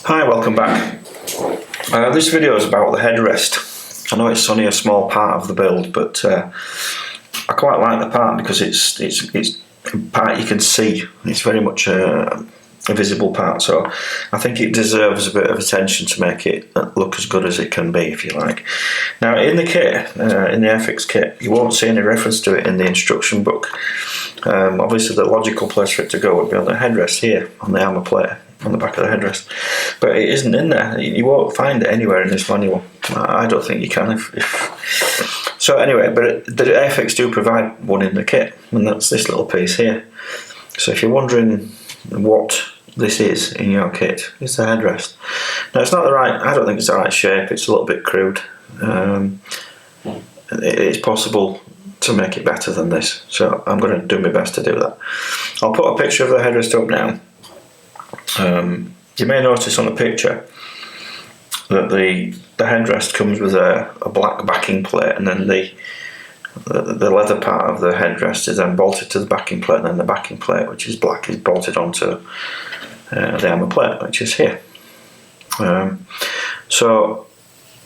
Hi, welcome back. This video is about the headrest. I know it's only a small part of the build, but I quite like the part because it's a part you can see. It's very much a visible part, so I think it deserves a bit of attention to make it look as good as it can be, if you like. Now, in the kit, in the Airfix kit, you won't see any reference to it in the instruction book. Obviously, the logical place for it to go would be on the headrest here, on the armour plate, on the back of the headrest, but it isn't in there. You won't find it anywhere in this manual. I don't think you can. So anyway, but the Airfix do provide one in the kit, and that's this little piece here. So if you're wondering what this is in your kit, it's the headrest. Now, it's not the right, I don't think it's the right shape. It's a little bit crude. It's possible to make it better than this, so I'm going to do my best to do that. I'll put a picture of the headrest up now. You may notice on the picture that the headrest comes with a black backing plate, and then the leather part of the headrest is then bolted to the backing plate, and then the backing plate, which is black, is bolted onto the armour plate, which is here. So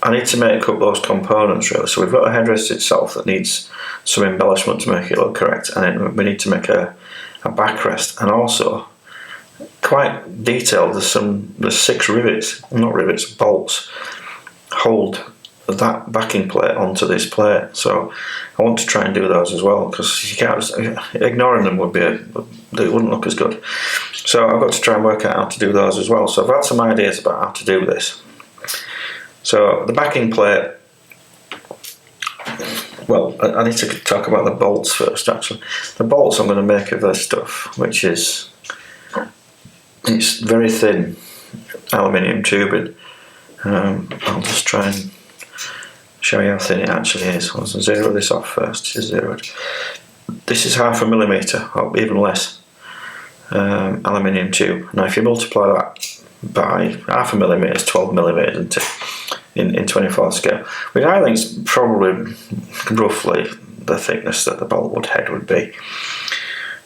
I need to make up those components really. So we've got a headrest itself that needs some embellishment to make it look correct, and then we need to make a backrest, and also quite detailed. There's 6 rivets, not rivets, bolts, hold that backing plate onto this plate. So I want to try and do those as well, because you can't just, ignoring them would be it wouldn't look as good. So I've got to try and work out how to do those as well. So I've had some ideas about how to do this. So the backing plate, well, I need to talk about the bolts first actually. The bolts I'm going to make of this stuff, which is, it's very thin aluminium tubing. I'll just try and show you how thin it actually is. I'll zero this off first. This is zeroed. This is 0.5 millimetre, or even less, aluminium tube. Now, if you multiply that by 0.5 millimetre, it's 12 millimetres in 24 scale, which I think is probably roughly the thickness that the bolt head would be.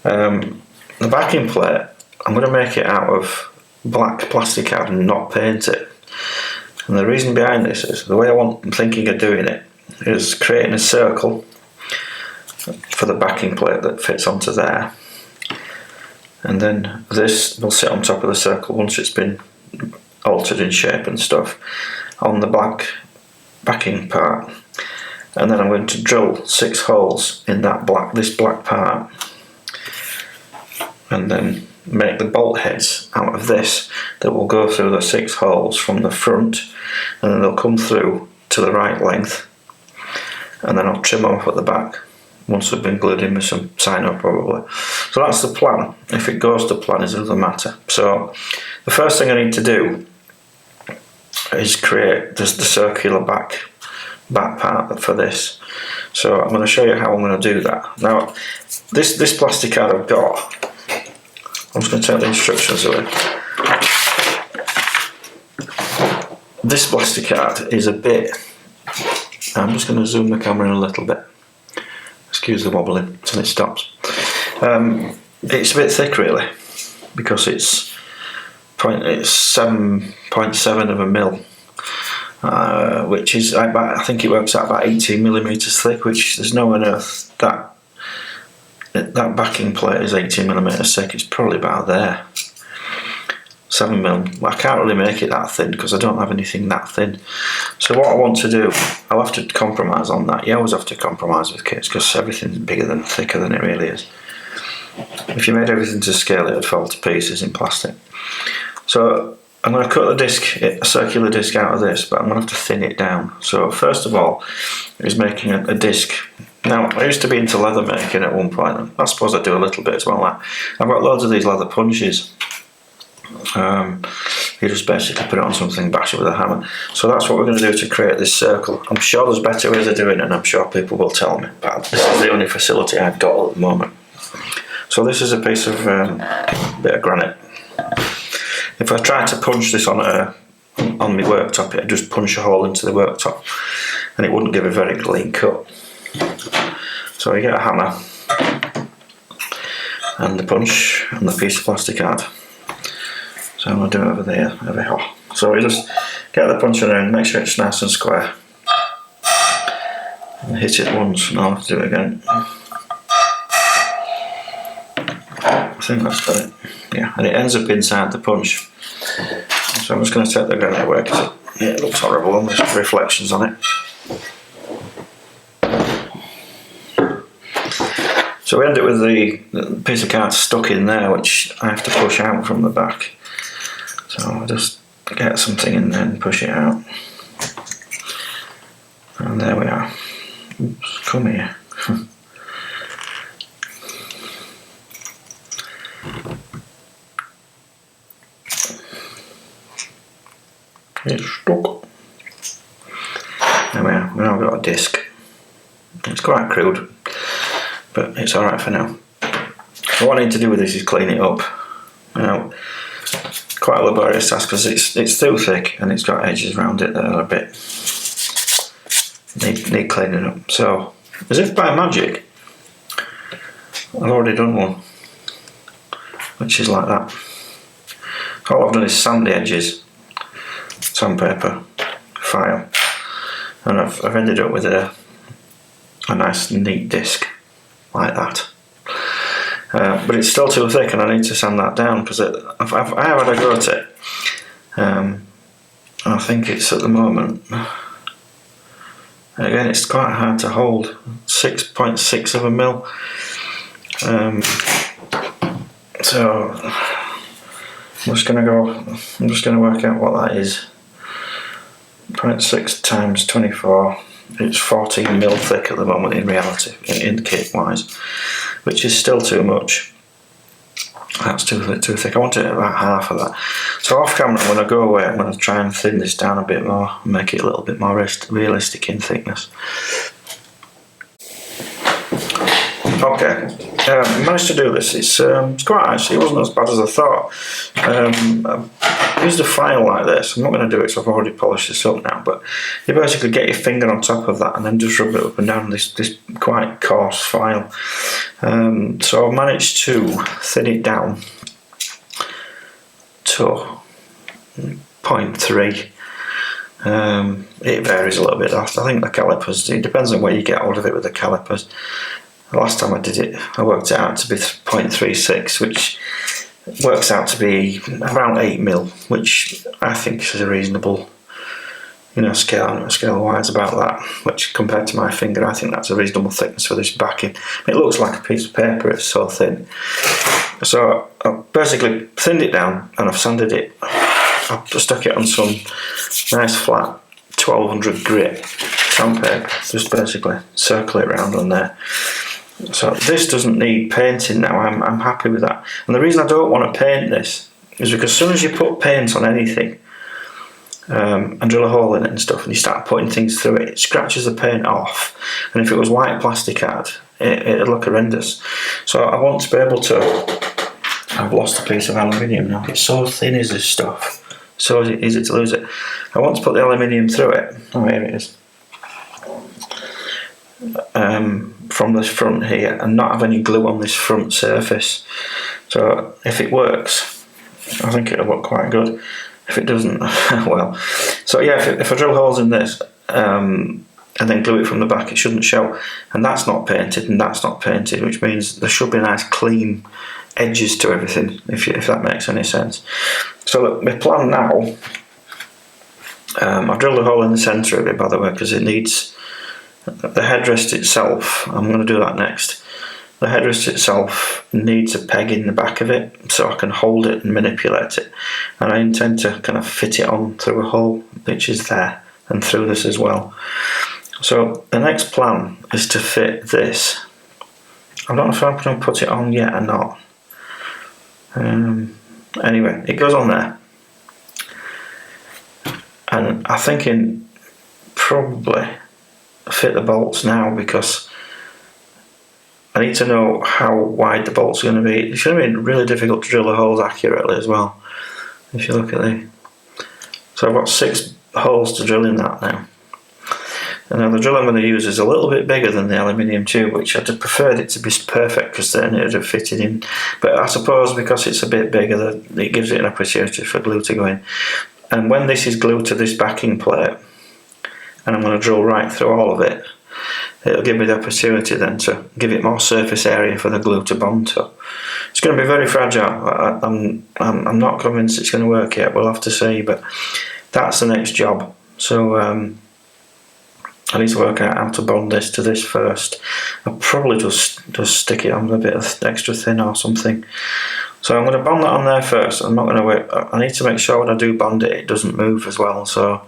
The backing plate, I'm going to make it out of black plastic card and not paint it. And the reason behind this is, the way I'm thinking of doing it is creating a circle for the backing plate that fits onto there, and then this will sit on top of the circle once it's been altered in shape and stuff on the black backing part, and then I'm going to drill 6 holes in this black part, and then make the bolt heads out of this that will go through the 6 holes from the front, and then they'll come through to the right length, and then I'll trim off at the back once they've been glued in with some Sino probably. So that's the plan. If it goes to plan is another matter. So the first thing I need to do is create the circular back part for this. So I'm going to show you how I'm going to do that. Now, this plastic card I've got, I'm just going to take the instructions away. This plastic card is a bit, I'm just going to zoom the camera in a little bit. Excuse the wobbling until it stops. It's a bit thick really, because it's 7.7 of a mil, which is, I think it works out about 18 millimeters thick, which there's no on earth that backing plate is 18 millimeters thick. It's probably about there. 7 mil. I can't really make it that thin because I don't have anything that thin. So what I want to do, I'll have to compromise on that. You always have to compromise with kits because everything's thicker than it really is. If you made everything to scale, it would fall to pieces in plastic. So I'm going to cut the disc, a circular disc out of this, but I'm going to have to thin it down. So first of all, is making a disc. Now, I used to be into leather making at one point, and I suppose I do a little bit as well. I've got loads of these leather punches. You just basically put it on something, bash it with a hammer. So that's what we're going to do to create this circle. I'm sure there's better ways of doing it, and I'm sure people will tell me, but this is the only facility I've got at the moment. So this is a piece of bit of granite. If I try to punch this on my worktop, it'd just punch a hole into the worktop, and it wouldn't give a very clean cut. So you get a hammer and the punch and the piece of plastic card. So I'm going to do it over there, over here. So we just get the puncher in, make sure it's nice and square. And hit it once, and I'll have to do it again. I think that's got it. Yeah, and it ends up inside the punch. So I'm just going to take the granite away because it looks horrible and there's reflections on it. So we end up with the piece of card stuck in there, which I have to push out from the back. So I'll just get something in there and push it out. And there we are. Oops, come here. It's stuck. There we are. We've now got a disc. It's quite crude, but it's alright for now. So what I need to do with this is clean it up. Now, quite a laborious task because it's too thick and it's got edges around it that are a bit need cleaning up. So, as if by magic, I've already done one, which is like that. All I've done is sand the edges, sandpaper, file, and I've ended up with a nice neat disc like that. But it's still too thick and I need to sand that down because I have had a go at it. And I think it's at the moment, again it's quite hard to hold, 6.6 of a mil. So I'm just going to work out what that is. 0.6 times 24. It's 14 mil thick at the moment in reality, in kit wise, which is still too much. That's too thick. I want it about half of that. So off camera, when I go away, I'm going to try and thin this down a bit more, and make it a little bit more realistic in thickness. Okay, managed to do this. It's quite nice. It wasn't as bad as I thought. I used a file like this. I'm not going to do it, so I've already polished this up now. But you basically get your finger on top of that and then just rub it up and down this quite coarse file. So I managed to thin it down to 0.3. It varies a little bit. I think the calipers, it depends on where you get hold of it with the calipers. The last time I did it, I worked it out to be 0.36, which works out to be around 8 mil, which I think is a reasonable, scale wise about that. Which compared to my finger, I think that's a reasonable thickness for this backing. It looks like a piece of paper; it's so thin. So I've basically thinned it down and I've sanded it. I've stuck it on some nice flat 1200 grit sandpaper. Just basically circle it around on there. So this doesn't need painting now. I'm happy with that. And the reason I don't want to paint this is because as soon as you put paint on anything and drill a hole in it and stuff, and you start putting things through it, it scratches the paint off. And if it was white plastic art, it'd look horrendous. So I want to be able to. I've lost a piece of aluminium now. It's so thin, is this stuff? So easy to lose it. I want to put the aluminium through it. Oh, here it is. From this front here, and not have any glue on this front surface. So if it works, I think it'll look quite good. If it doesn't, well. So yeah, if I drill holes in this and then glue it from the back, it shouldn't show. And that's not painted, and that's not painted, which means there should be nice clean edges to everything, if that makes any sense. So look, my plan now, I've drilled a hole in the centre of it, by the way, because it needs the headrest itself. I'm going to do that next. The headrest itself needs a peg in the back of it so I can hold it and manipulate it, and I intend to kind of fit it on through a hole which is there and through this as well. So the next plan is to fit this. I don't know if I'm going to put it on yet or not. Anyway, it goes on there, and I'm thinking probably fit the bolts now, because I need to know how wide the bolts are going to be. It's going to be really difficult to drill the holes accurately as well, if you look at the. So I've got 6 holes to drill in that now. And now the drill I'm going to use is a little bit bigger than the aluminium tube, which I'd have preferred it to be perfect, because then it would have fitted in. But I suppose because it's a bit bigger, it gives it an opportunity for glue to go in. And when this is glued to this backing plate, and I'm going to drill right through all of it, it'll give me the opportunity then to give it more surface area for the glue to bond to. It's going to be very fragile. I'm not convinced it's going to work yet. We'll have to see, but that's the next job. So I need to work out how to bond this to this first. I'll probably just stick it on with a bit of extra thin or something. So I'm going to bond that on there first. I'm not going to wait. I need to make sure when I do bond it, it doesn't move as well. So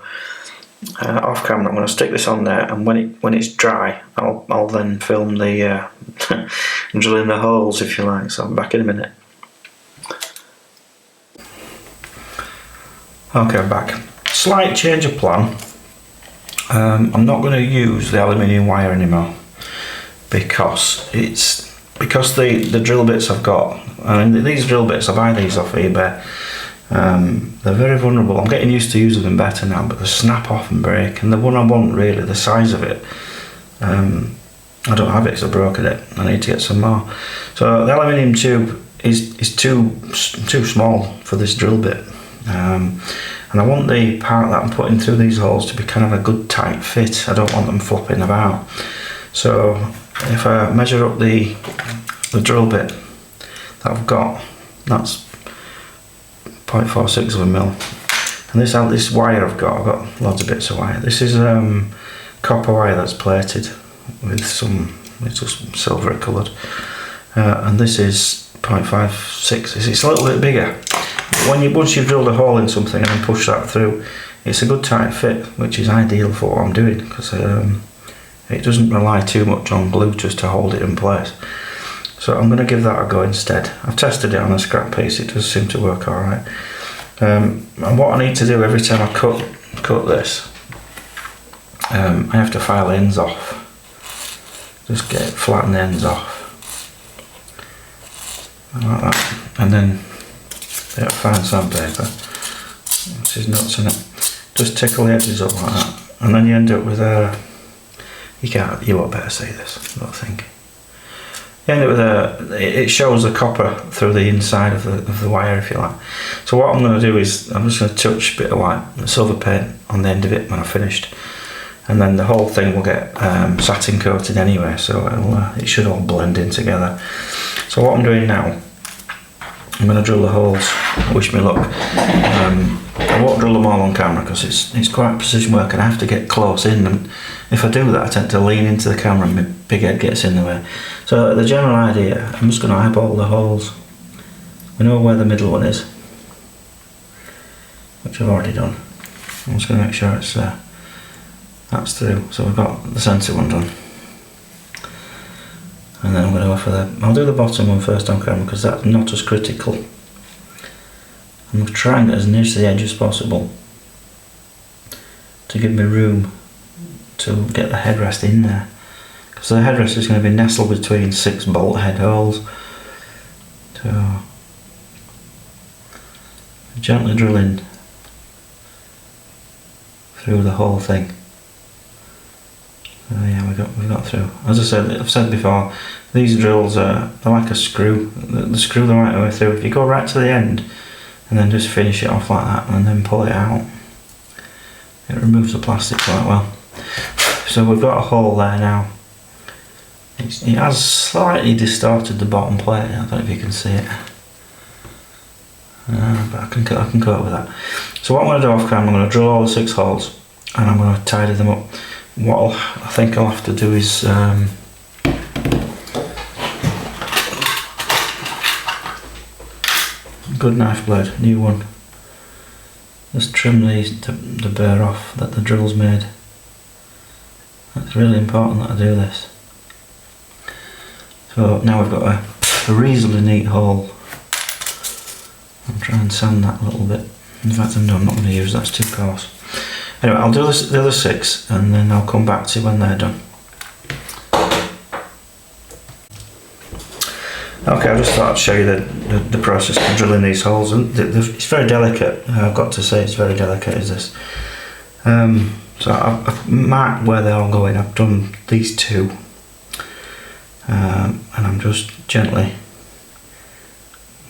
off camera, I'm going to stick this on there, and when it's dry, I'll then film the drilling the holes, if you like. So I'm back in a minute. Okay, I'm back. Slight change of plan. I'm not going to use the aluminium wire anymore because the drill bits I've got. I mean, these drill bits, I buy these off eBay. They're very vulnerable. I'm getting used to using them better now, but they snap off and break. And the one I want, really, the size of it, I don't have it because I broken it. I need to get some more. So the aluminium tube is too small for this drill bit. And I want the part that I'm putting through these holes to be kind of a good tight fit. I don't want them flopping about. So if I measure up the drill bit that I've got, that's 0.46 of a mil. And this wire I've got loads of bits of wire. This is copper wire that's plated with it's just silver coloured. And this is 0.56. It's a little bit bigger. Once you've drilled a hole in something and then push that through, it's a good tight fit, which is ideal for what I'm doing, because it doesn't rely too much on glue just to hold it in place. So I'm going to give that a go instead. I've tested it on a scrap piece, it does seem to work alright. And what I need to do every time I cut this, I have to file the ends off. Just flatten the ends off. Like that. And then a bit of fine sandpaper, which is nuts, isn't it? Just tickle the edges up like that, and then you end up with you won't better see this, I don't think. You end up with it shows the copper through the inside of the wire, if you like. So what I'm going to do is, I'm just going to touch a bit of white silver paint on the end of it when I've finished, and then the whole thing will get satin coated anyway, so it should all blend in together. So what I'm doing now, I'm going to drill the holes. Wish me luck. I won't drill them all on camera because it's quite precision work and I have to get close in, and if I do that I tend to lean into the camera and my big head gets in the way. So the general idea, I'm just going to eyeball the holes. We know where the middle one is, which I've already done. I'm just going to make sure that's through. So we've got the centre one done. And then I'm going to go for I'll do the bottom one first on camera because that's not as critical. I'm going to try and get as near to the edge as possible to give me room to get the headrest in there. Because the headrest is going to be nestled between 6 bolt head holes. So gently drill in through the whole thing. Oh yeah, we got through. As I've said before, these drills they're like a screw. They screw the right way through. If you go right to the end and then just finish it off like that and then pull it out, it removes the plastic quite well. So we've got a hole there now. It has slightly distorted the bottom plate. I don't know if you can see it, but I can cope with that. So what I'm going to do off camera, I'm going to drill all the 6 holes and I'm going to tidy them up. What I think I'll have to do is good knife blade, new one. Just trim the burr off that the drill's made. It's really important that I do this. So now we've got a reasonably neat hole. I'll try and sand that a little bit. In fact, I'm not going to use that, it's too coarse. Anyway, I'll do the other 6 and then I'll come back to you when they're done. Okay, I just thought I'd show you the process of drilling these holes, and it's very delicate. I've got to say it's very delicate, is this. So I've marked where they're all going. I've done these 2 and I'm just gently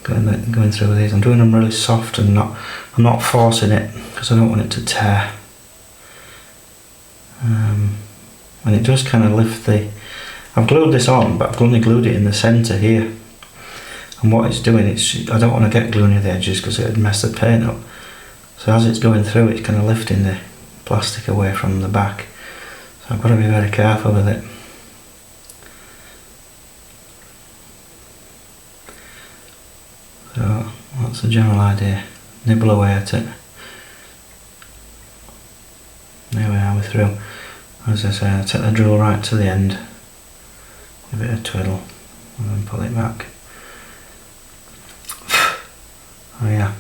going through these. I'm doing them really soft and not I'm not forcing it because I don't want it to tear. And it does kind of lift the... I've glued this on, but I've only glued it in the centre here. And what it's doing, I don't want to get glue near the edges because it would mess the paint up. So as it's going through, it's kind of lifting the plastic away from the back. So I've got to be very careful with it. So that's the general idea. Nibble away at it. There we are, we're through. As I say, I take the drill right to the end, give it a twiddle, and then pull it back. Oh yeah.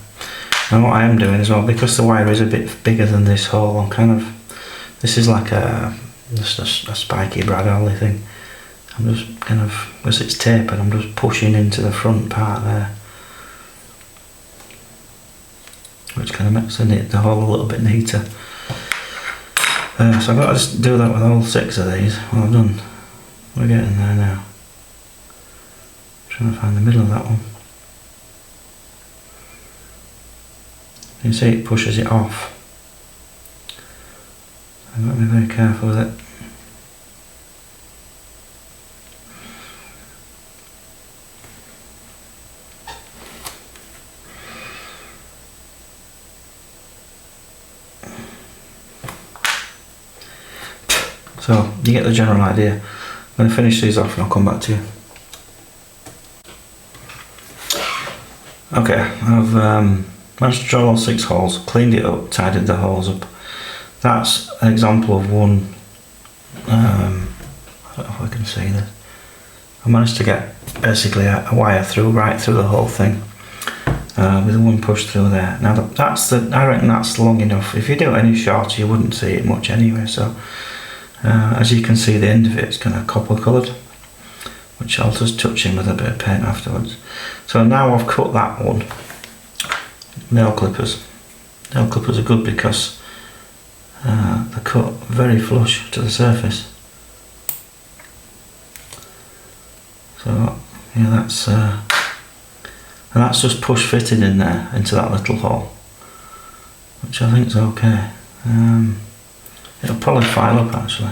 And what I am doing as well, because the wire is a bit bigger than this hole, I'm kind of, this is like just a spiky brad alley thing. I'm just kind of, because it's tapered, I'm just pushing into the front part there, which kind of makes the hole a little bit neater. So I've got to just do that with all 6 of these. Well, I've done. We're getting there now. Trying to find the middle of that one. You can see it pushes it off. I've got to be very careful with it. So you get the general idea. I'm going to finish these off and I'll come back to you. Okay, I've managed to drill all 6 holes, cleaned it up, tidied the holes up. That's an example of one, I don't know if I can see this. I managed to get basically a wire through, right through the whole thing, with one push through there. Now I reckon that's long enough. If you do it any shorter you wouldn't see it much anyway, so as you can see the end of it is kind of copper coloured, which I'll just touch in with a bit of paint afterwards. So now I've cut that one. Nail clippers. Nail clippers are good because they're cut very flush to the surface. So yeah, that's just push fitted in there into that little hole, which I think is okay. It'll probably file up actually.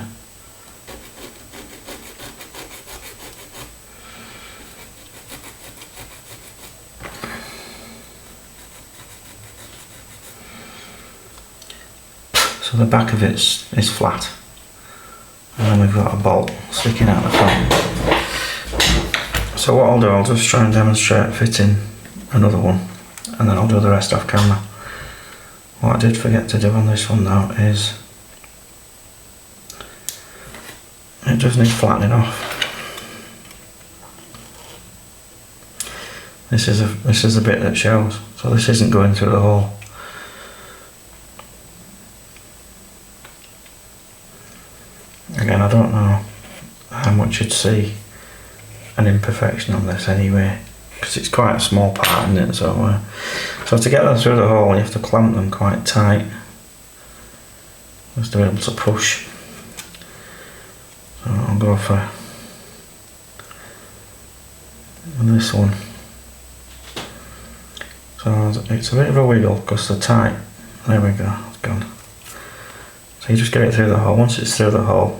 So the back of it is flat, and then we've got a bolt sticking out the front. So what I'll do, I'll just try and demonstrate fitting another one, and then I'll do the rest off camera. What I did forget to do on this one though is it does need flattening off. This is the bit that shows, so this isn't going through the hole. Again, I don't know how much you'd see an imperfection on this anyway, because it's quite a small part, isn't it? So to get them through the hole, you have to clamp them quite tight, just to be able to push. So I'll go for this one. So it's a bit of a wiggle because they're tight. There we go, it's gone. So you just get it through the hole. Once it's through the hole,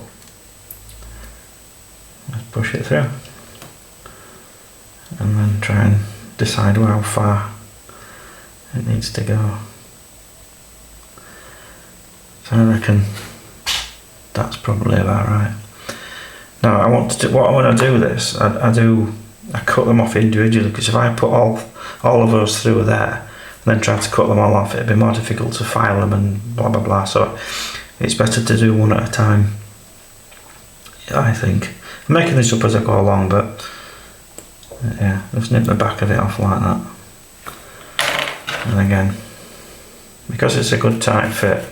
just push it through, and then try and decide how far it needs to go. So I reckon that's probably about right. Now I want to do, when I do this, I cut them off individually, because if I put all of those through there and then try to cut them all off, it'd be more difficult to file them and blah blah blah. So it's better to do one at a time, I think. I'm making this up as I go along, but yeah, just nip the back of it off like that. And again, because it's a good tight fit,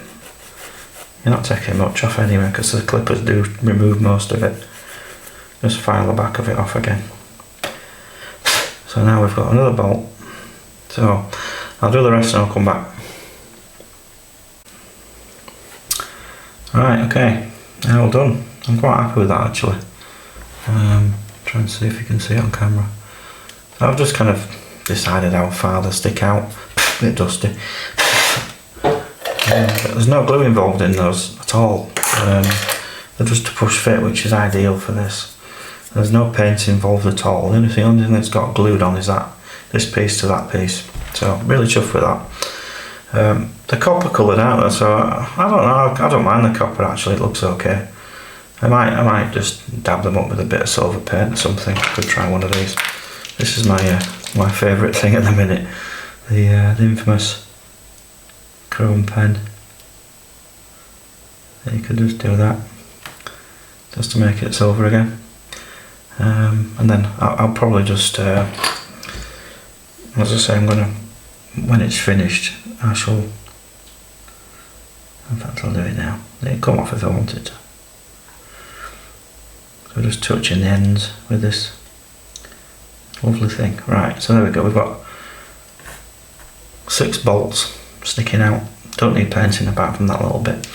you're not taking much off anyway, because the clippers do remove most of it. Just file the back of it off again. So now we've got another bolt. So I'll do the rest and I'll come back. Alright, okay, now all done. I'm quite happy with that actually. Try and see if you can see it on camera. So I've just kind of decided how far they stick out. a bit dusty. But there's no glue involved in those at all. They're just a push fit, which is ideal for this. There's no paint involved at all. The only thing that's got glued on is this piece to that piece. So really chuffed with that. The copper coloured out there, so I don't know. I don't mind the copper actually. It looks okay. I might just dab them up with a bit of silver paint or something. Could try one of these. This is my favourite thing at the minute. The infamous chrome pen. You could just do that, just to make it silver again. And then I'll probably just, as I say, when it's finished, I shall, in fact I'll do it now. It'll come off if I wanted to. So just touching the ends with this lovely thing. Right, so there we go, we've got 6 bolts sticking out. Don't need painting apart from that little bit.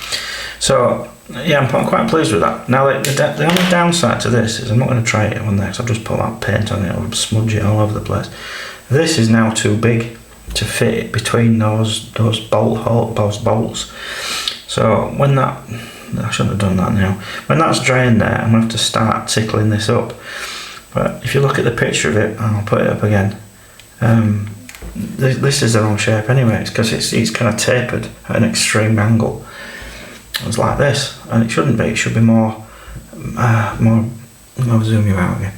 So yeah, I'm quite pleased with that. Now the only downside to this is I'm not going to try it on there, because I've just put that paint on it, I'll smudge it all over the place. This is now too big to fit between those bolts. So when that, I shouldn't have done that now. When that's drained there, I'm going to have to start tickling this up. But if you look at the picture of it, I'll put it up again. This is the wrong shape anyway, because it's kind of tapered at an extreme angle. It's like this, and it shouldn't be. It should be more. I'll zoom you out again.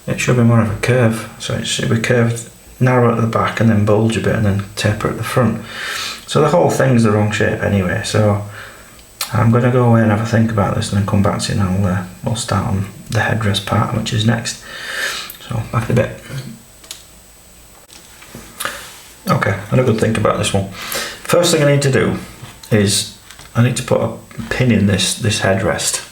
It should be more of a curve. So it should be curved, narrow at the back, and then bulge a bit, and then taper at the front. So the whole thing's the wrong shape anyway. So I'm going to go away and have a think about this, and then come back to you, and we'll start on the headrest part, which is next. So back in a bit. Okay, I had a good think about this one. First thing I need to do is I need to put a pin in this headrest,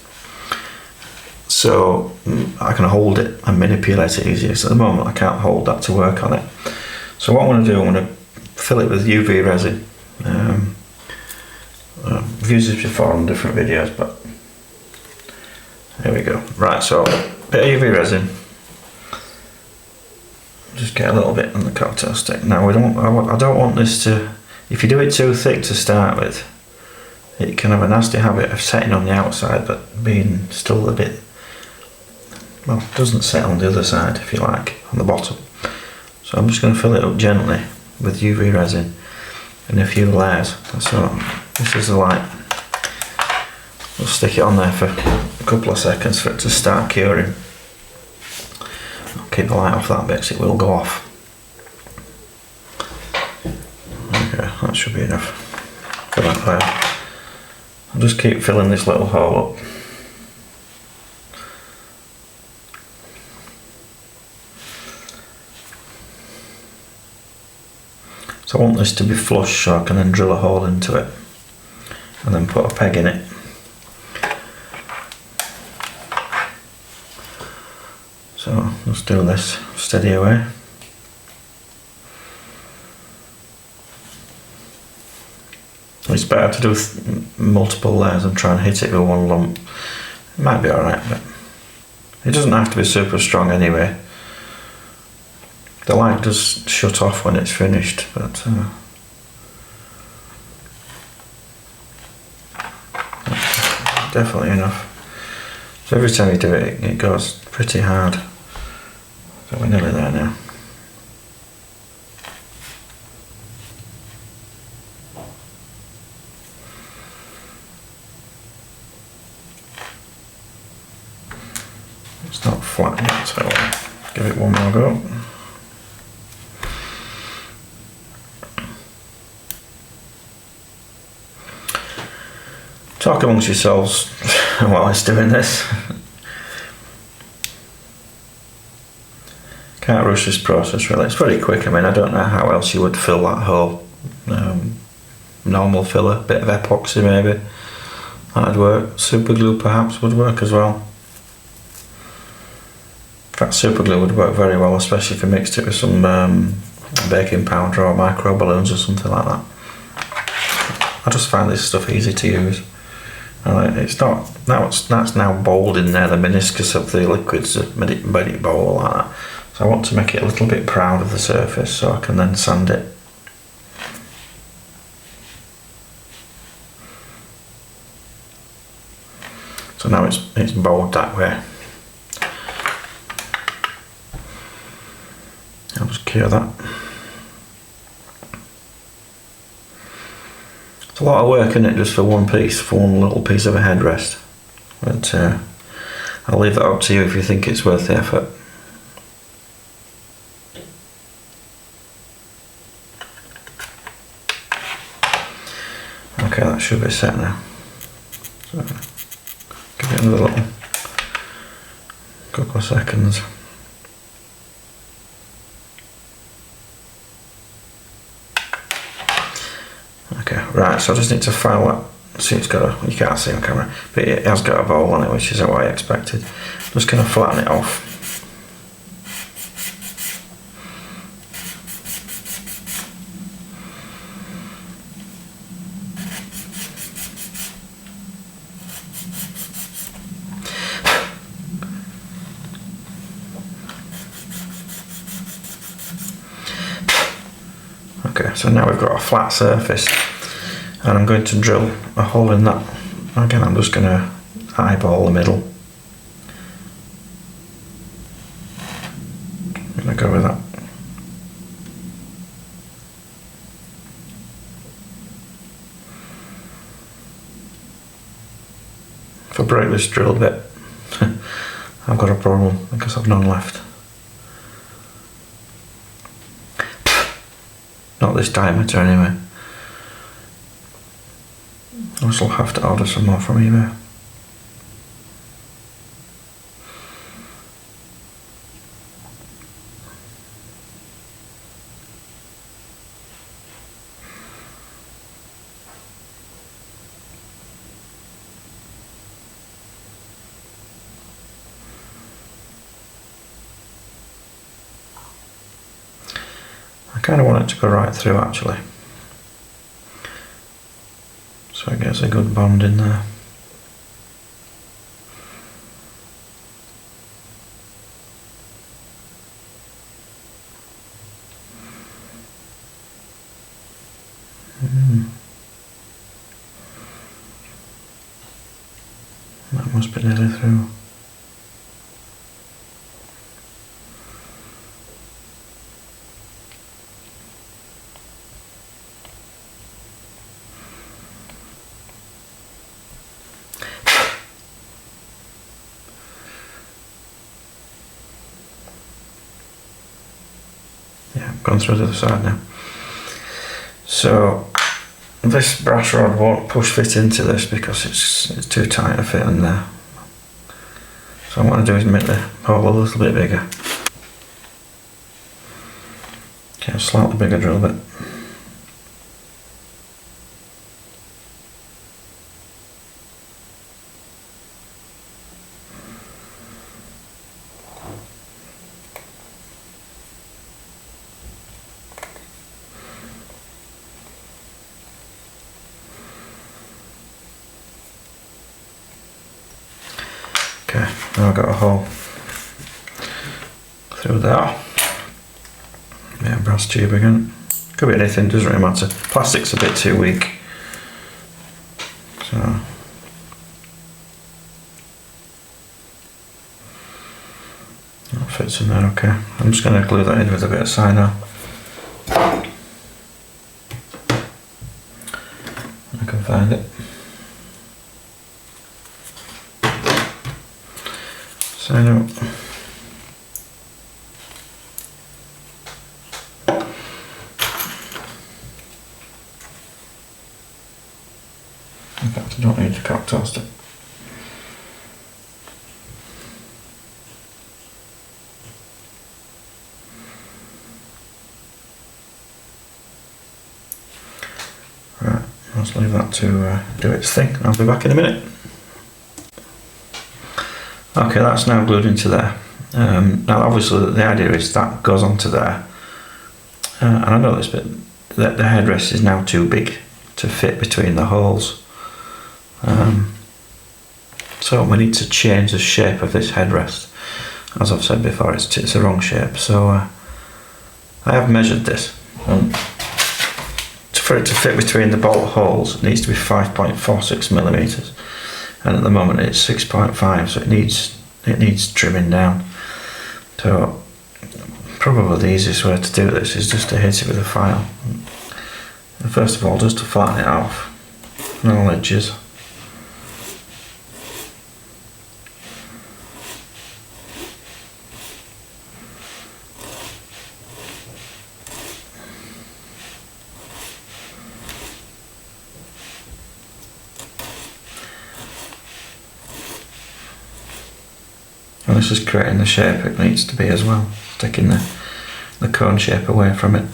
so I can hold it and manipulate it easier. So at the moment I can't hold that to work on it. So what I want to do, I'm going to fill it with UV resin. I've used this before on different videos, but there we go. Right, so a bit of UV resin. Just get a little bit on the cocktail stick. Now I don't want this to, if you do it too thick to start with, it can have a nasty habit of setting on the outside but being still a bit, well, it doesn't set on the other side, if you like, on the bottom. So I'm just going to fill it up gently with UV resin in a few layers. So this is the light. We'll stick it on there for a couple of seconds for it to start curing. I'll keep the light off that bit, so it will go off. Okay, that should be enough for that layer. I'll just keep filling this little hole up. So I want this to be flush, so I can then drill a hole into it and then put a peg in it. So let's do this steady away. It's better to do multiple layers and try and hit it with one lump. It might be alright, but it doesn't have to be super strong anyway. The light does shut off when it's finished, but definitely enough. So every time you do it, it goes pretty hard. So we're nearly there now. It's not flat yet, so I'll give it one more go. Talk amongst yourselves while it's doing this. Can't rush this process really, it's very quick. I mean, I don't know how else you would fill that hole. Normal filler, bit of epoxy maybe, that'd work. Super glue perhaps would work as well. In fact, super glue would work very well, especially if you mixed it with some baking powder or micro balloons or something like that. I just find this stuff easy to use. It's not, that's now bowled in there, the meniscus of the liquids that made it bowl like that. So I want to make it a little bit proud of the surface, so I can then sand it So now it's bowed that way. I'll just cure that. It's a lot of work, isn't it, just for one piece, for one little piece of a headrest. But I'll leave that up to you if you think it's worth the effort. Okay, that should be set now. So, give it another little couple of seconds. Okay, right, so I just need to file that. See, it's got a, you can't see on camera, but it has got a bowl on it, which is what I expected. I'm just going to flatten it off. Okay, so now we've got a flat surface, and I'm going to drill a hole in that. Again, I'm just going to eyeball the middle. I'm going to go with that. If I break this drill bit, I've got a problem because I've none left. Not this diameter anyway. I shall have to order some more from eBay. I kind of want it to go right through actually, so it gets a good bond in there. That must be nearly through. Yeah, I've gone through the other side now. So this brass rod won't push fit into this because it's too tight to fit in there. So what I'm going to do is make the hole a little bit bigger. Okay, a slightly bigger drill bit. Okay, now I've got a hole through there. Yeah, brass tube again. Could be anything, doesn't really matter. Plastic's a bit too weak. So that fits in there okay. I'm just going to glue that in with a bit of cyano. I can find it. Cyano. In fact, I don't need to cock toast it. Right, let's leave that to do its thing. I'll be back in a minute. Okay, that's now glued into there. Now obviously the idea is that goes onto there. And I know this, but the headrest is now too big to fit between the holes. So we need to change the shape of this headrest. As I've said before, it's the wrong shape. So I have measured this. For it to fit between the bolt holes, it needs to be 5.46 millimeters. and at the moment it's 6.5, so it needs trimming down. So probably the easiest way to do this is just to hit it with a file. And first of all, just to flatten it off on all edges. And this is creating the shape it needs to be as well, taking the cone shape away from it.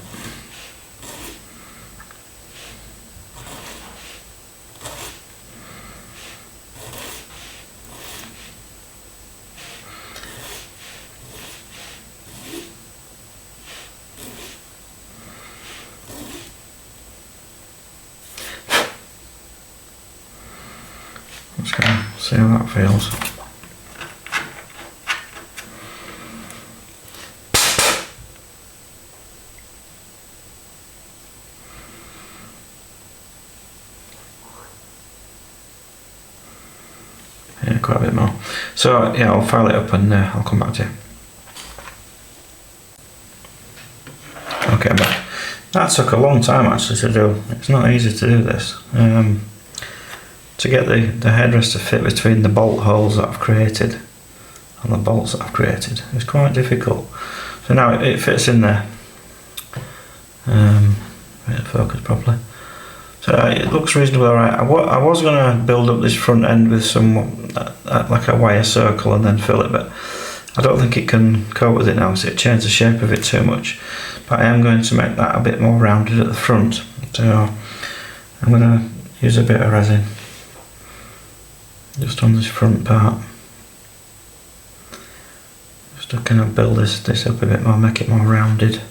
Let's go see how that feels. Yeah, quite a bit more. So yeah, I'll file it up and I'll come back to you. Okay, but that took a long time actually to do. It's not easy to do this. To get the headrest to fit between the bolt holes that I've created and the bolts that I've created is quite difficult. So now it fits in there. Focus properly. So it looks reasonably alright. I was going to build up this front end with some like a wire circle and then fill it, but I don't think it can cope with it now because it changed the shape of it too much. But I am going to make that a bit more rounded at the front. So I'm going to use a bit of resin just on this front part. Just to kind of build this up a bit more, make it more rounded.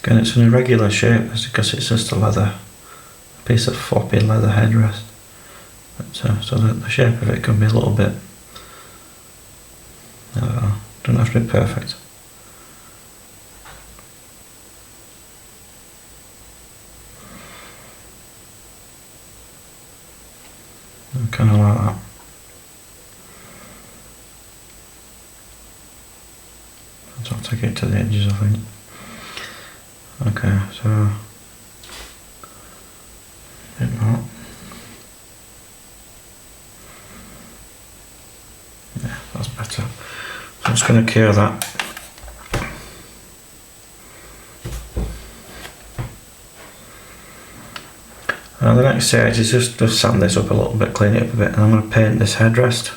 Again, it's an irregular shape because it's just a piece of floppy leather headrest. But, so the shape of it can be a little bit, don't have to be perfect. Kind of like that. So I'll take it to the edges, I think. Okay, so a bit more. Yeah, that's better. So I'm just going to cure that. The next stage is just to sand this up a little bit, clean it up a bit, and I'm going to paint this headrest.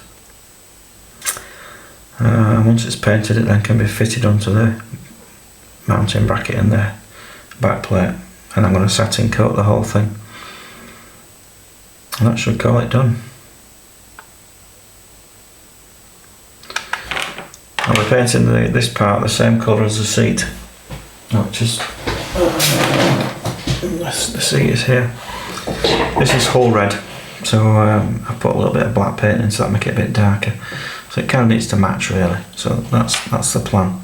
Once it's painted, it then can be fitted onto the mounting bracket in the back plate, and I'm going to satin coat the whole thing, and that should call it done. I'll be painting this part the same colour as the seat, which is the seat is here. This is whole red, so I put a little bit of black paint in so that make it a bit darker. So it kind of needs to match really. So that's the plan.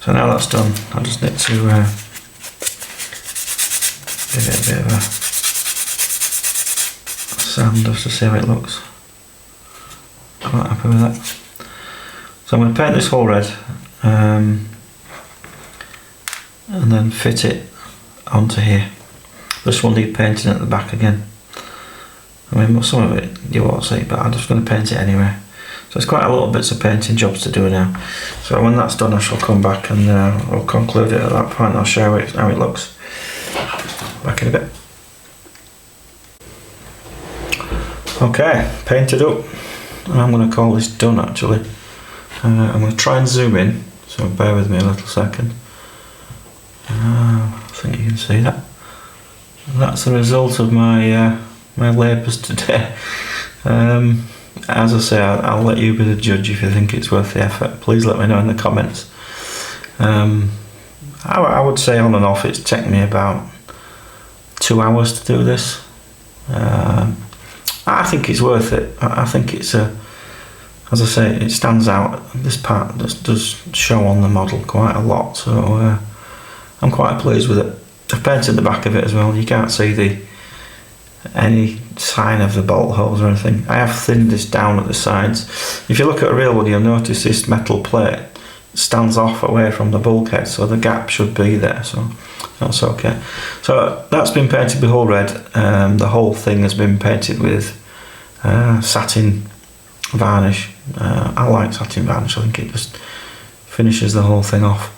So now that's done, I just need to give it a bit of a sand just to see how it looks. Quite happy with that. So I'm going to paint this whole red and then fit it onto here. This will need painting at the back again. I mean, some of it you won't see, but I'm just going to paint it anyway. So it's quite a lot of bits of painting jobs to do now. So when that's done, I shall come back and we'll conclude it at that point. I'll show you how it looks. Back in a bit. Okay, painted up. I'm going to call this done actually. I'm going to try and zoom in, so bear with me a little second. I think you can see that. That's the result of my my labours today. As I say, I'll let you be the judge if you think it's worth the effort. Please let me know in the comments. I would say on and off it's taken me about 2 hours to do this. I think it's worth it. I think it's a as I say, it stands out. This part does show on the model quite a lot, so I'm quite pleased with it. I've painted the back of it as well. You can't see any sign of the bolt holes or anything. I have thinned this down at the sides. If you look at a real one, you'll notice this metal plate stands off away from the bulkhead, so the gap should be there, so that's okay. So that's been painted behold red. The whole thing has been painted with satin varnish. I like satin varnish. I think it just finishes the whole thing off.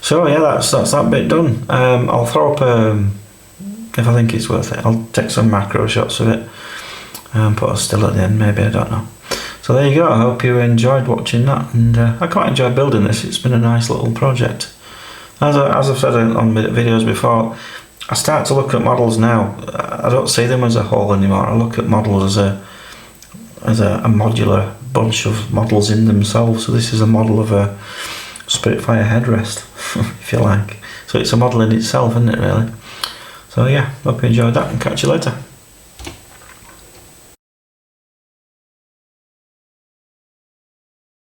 So yeah, that's that bit done. I'll throw up if I think it's worth it, I'll take some macro shots of it and put a still at the end, maybe, I don't know. So there you go. I hope you enjoyed watching that, and I quite enjoyed building this. It's been a nice little project. As I've said on videos before, I start to look at models now. I don't see them as a whole anymore. I look at models as a modular bunch of models in themselves. So this is a model of a Spitfire headrest, if you like. So it's a model in itself, isn't it, really? So yeah, hope you enjoyed that, and catch you later.